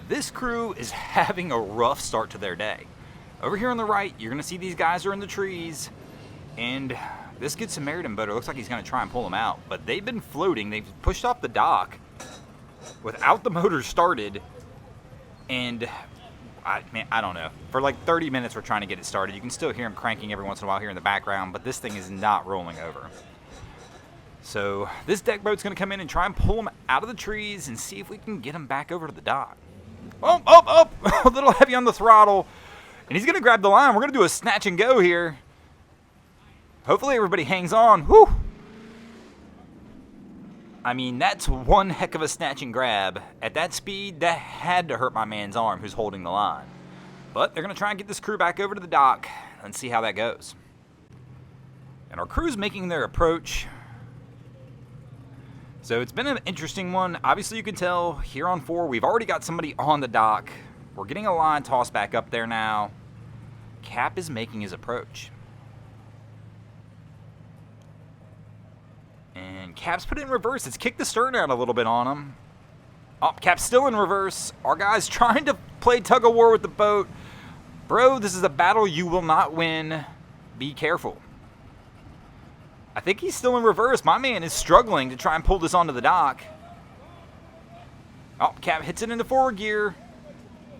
This crew is having a rough start to their day. Over here on the right, you're going to see these guys are in the trees, and this Good Samaritan boater looks like he's going to try and pull them out, but they've been floating. They've pushed off the dock without the motors started, and I don't know. For like 30 minutes we're trying to get it started. You can still hear them cranking every once in a while here in the background, but this thing is not rolling over. So this deck boat's going to come in and try and pull them out of the trees and see if we can get them back over to the dock. Oh, a little heavy on the throttle. And he's going to grab the line. We're going to do a snatch and go here. Hopefully everybody hangs on. Whew. I mean, that's one heck of a snatch and grab. At that speed, that had to hurt my man's arm who's holding the line. But they're going to try and get this crew back over to the dock and see how that goes. And our crew's making their approach. So it's been an interesting one. Obviously, you can tell here on 4, we've already got somebody on the dock. We're getting a line tossed back up there now. Cap is making his approach. And Cap's put it in reverse. It's kicked the stern out a little bit on him. Oh, Cap's still in reverse. Our guy's trying to play tug-of-war with the boat. Bro, this is a battle you will not win. Be careful. I think he's still in reverse. My man is struggling to try and pull this onto the dock. Oh, Cap hits it into forward gear.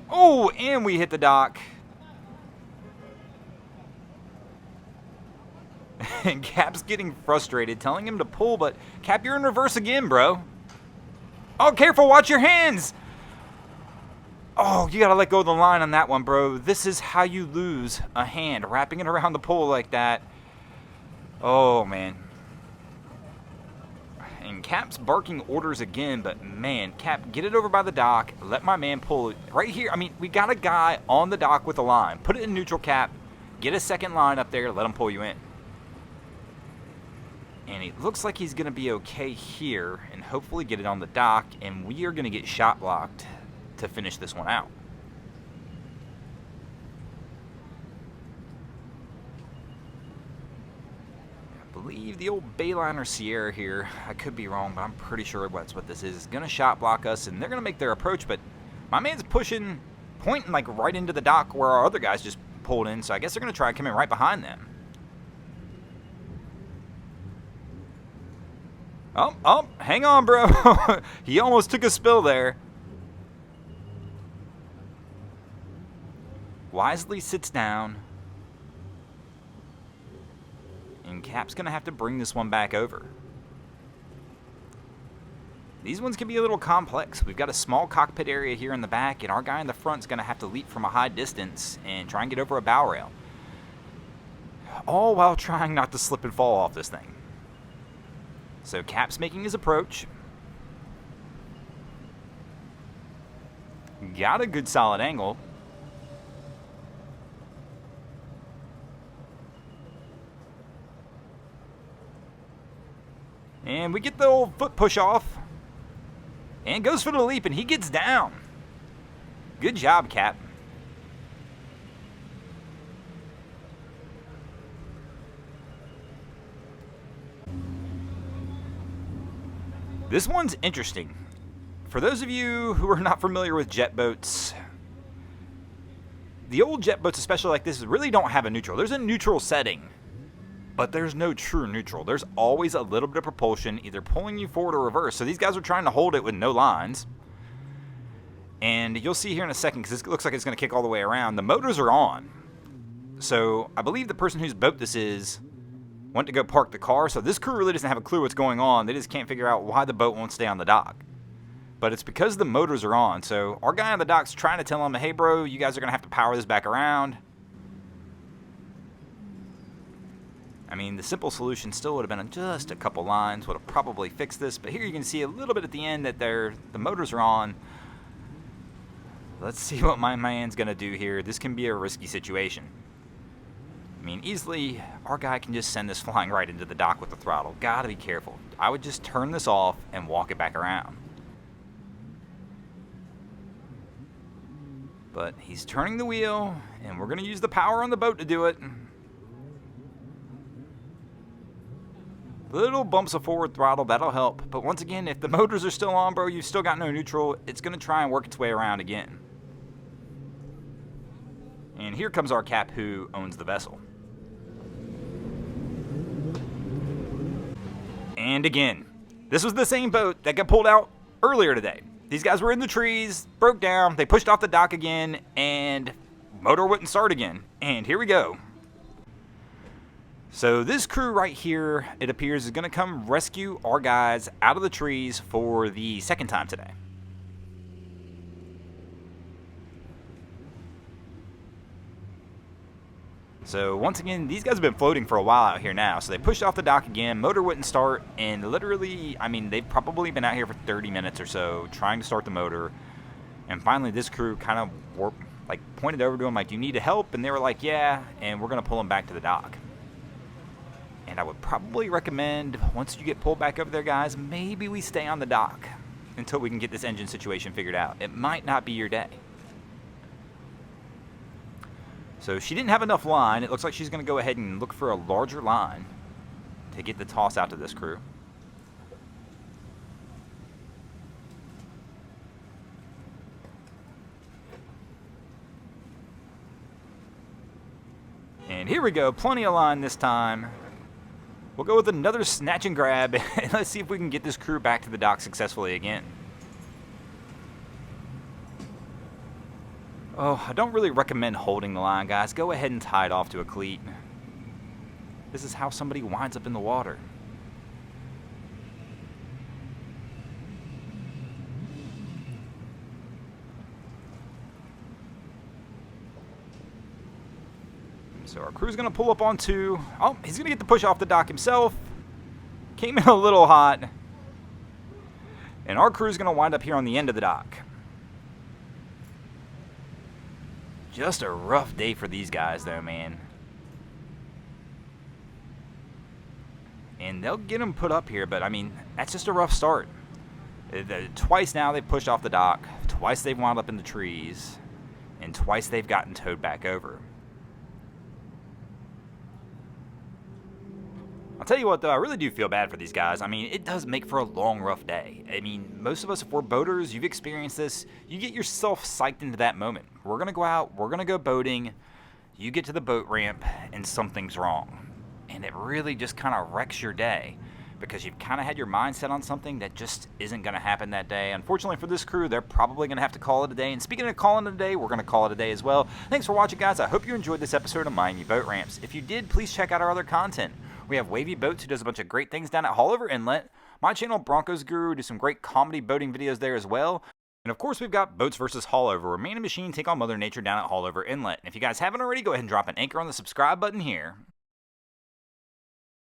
Oh, and we hit the dock. And Cap's getting frustrated, telling him to pull, but Cap, you're in reverse again, bro. Oh, careful, watch your hands. Oh, you gotta let go of the line on that one, bro. This is how you lose a hand, wrapping it around the pole like that. Oh, man. And Cap's barking orders again, but man, Cap, get it over by the dock. Let my man pull it right here. I mean, we got a guy on the dock with a line. Put it in neutral, Cap. Get a second line up there. Let him pull you in. And it looks like he's going to be okay here and hopefully get it on the dock. And we are going to get shot blocked to finish this one out. I believe the old Bayliner Sierra here, I could be wrong, but I'm pretty sure that's what this is going to shot block us. And they're going to make their approach, but my man's pushing, pointing like right into the dock where our other guys just pulled in. So I guess they're going to try and come in right behind them. Oh, hang on, bro. He almost took a spill there. Wisely sits down. And Cap's going to have to bring this one back over. These ones can be a little complex. We've got a small cockpit area here in the back, and our guy in the front's going to have to leap from a high distance and try and get over a bow rail. All while trying not to slip and fall off this thing. So Cap's making his approach. Got a good solid angle. And we get the old foot push off. And goes for the leap, and he gets down. Good job, Cap. This one's interesting. For those of you who are not familiar with jet boats, the old jet boats, especially like this, really don't have a neutral. There's a neutral setting, but there's no true neutral. There's always a little bit of propulsion, either pulling you forward or reverse. So these guys are trying to hold it with no lines. And you'll see here in a second, because this looks like it's going to kick all the way around. The motors are on. So I believe the person whose boat this is went to go park the car, so this crew really doesn't have a clue what's going on. They just can't figure out why the boat won't stay on the dock. But it's because the motors are on, so our guy on the dock's trying to tell him, hey bro, you guys are going to have to power this back around. I mean, the simple solution still would have been just a couple lines, would have probably fixed this, but here you can see a little bit at the end that the motors are on. Let's see what my man's going to do here. This can be a risky situation. I mean, easily, our guy can just send this flying right into the dock with the throttle. Gotta be careful. I would just turn this off and walk it back around. But he's turning the wheel, and we're going to use the power on the boat to do it. Little bumps of forward throttle, that'll help. But once again, if the motors are still on, bro, you've still got no neutral, it's going to try and work its way around again. And here comes our cap who owns the vessel. And again, this was the same boat that got pulled out earlier today. These guys were in the trees, broke down, they pushed off the dock again, and motor wouldn't start again. And here we go. So this crew right here, it appears, is going to come rescue our guys out of the trees for the second time today. So once again, these guys have been floating for a while out here now. So they pushed off the dock again, motor wouldn't start, and literally, I mean, they've probably been out here for 30 minutes or so trying to start the motor. And finally, this crew kind of pointed over to them like, "Do you need help?" And they were like, "Yeah," and we're going to pull them back to the dock. And I would probably recommend, once you get pulled back over there, guys, maybe we stay on the dock until we can get this engine situation figured out. It might not be your day. So she didn't have enough line. It looks like she's going to go ahead and look for a larger line to get the toss out to this crew. And here we go, plenty of line this time. We'll go with another snatch and grab, and let's see if we can get this crew back to the dock successfully again. Oh, I don't really recommend holding the line, guys. Go ahead and tie it off to a cleat. This is how somebody winds up in the water. So our crew's going to pull up on two. Oh, he's going to get the push off the dock himself. Came in a little hot. And our crew's going to wind up here on the end of the dock. Just a rough day for these guys, though, man. And they'll get them put up here, but, I mean, that's just a rough start. Twice now they've pushed off the dock. Twice they've wound up in the trees. And twice they've gotten towed back over. I'll tell you what, though, I really do feel bad for these guys. I mean, it does make for a long, rough day. I mean, most of us, if we're boaters, you've experienced this, you get yourself psyched into that moment. We're going to go out, we're going to go boating, you get to the boat ramp, and something's wrong. And it really just kind of wrecks your day because you've kind of had your mind set on something that just isn't going to happen that day. Unfortunately for this crew, they're probably going to have to call it a day. And speaking of calling it a day, we're going to call it a day as well. Thanks for watching, guys. I hope you enjoyed this episode of Miami Boat Ramps. If you did, please check out our other content. We have Wavy Boats, who does a bunch of great things down at Haulover Inlet. My channel, Broncos Guru, do some great comedy boating videos there as well. And of course, we've got Boats vs. Haulover, where man and machine take on Mother Nature down at Haulover Inlet. And if you guys haven't already, go ahead and drop an anchor on the subscribe button here.